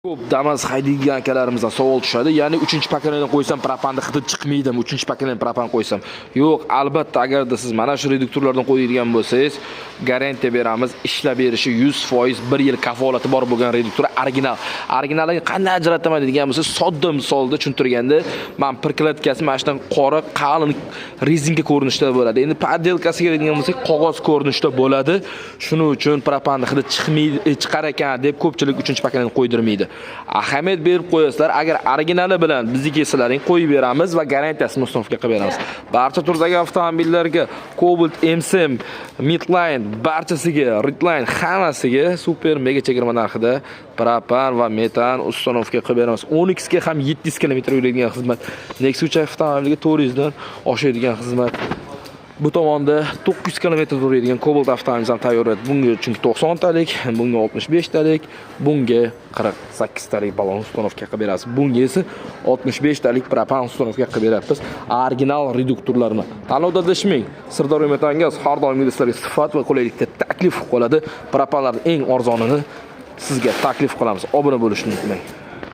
Ko'p Damas haydaydigan akalarimizdan savol tushadi. Ya'ni 3-pakalini qo'ysam propanni hidi chiqmaydimi? 3-pakalini propan qo'ysam. Yo'q, albatta agarda siz mana shu reduktorlardan qo'yadigan bo'lsangiz, garantiya beramiz. Ishlab berishi 100%, 1 yil kafolati bor bo'lgan reduktor original. Originalini qanday ajrataman degan bo'lsangiz, sodda misolda tushuntirganda, men pirklatkasi mana shundan qora, qalin rezinka ko'rinishda bo'ladi. Endi padelkasiga keladigan bo'lsak, qog'oz ko'rinishda bo'ladi. Shuning uchun propanni hidi chiqar ekan deb ko'pchilik 3-pakalini qo'ydirmaydi. Ahamiyat berib qo'yasizlar. Agar originali bilan bizniki sizlaring qo'yib beramiz va garantiyasini ustunovka qilib beramiz. Barcha turdagi avtomobillarga Cobalt M7, Midline, barchasiga, Redline hammasiga super mega chegirma narxida propan va metan ustunovka qilib beramiz. 10x ga ham 700 km yuradigan xizmat. Nexus avtomobiliga 400 dan oshadigan xizmat. Bu tomonda 900 km yuradigan Cobalt avtomobilimizni tayyorlaydi. Bunga chunki 90 talik, bunga 65 talik, bunga 48 talik balon ustunovka qilib beramiz. Bunga esa 65 talik propan ustunovka qilib beramiz. Original reduktorlarni tanlovda adashmang. Sirdaryo Metangaz har doim sizlarga sifat va qulaylikda taklif qiladi. Propanlarning eng arzonini sizga taklif qilamiz. Obuna bo'lishni unutmang.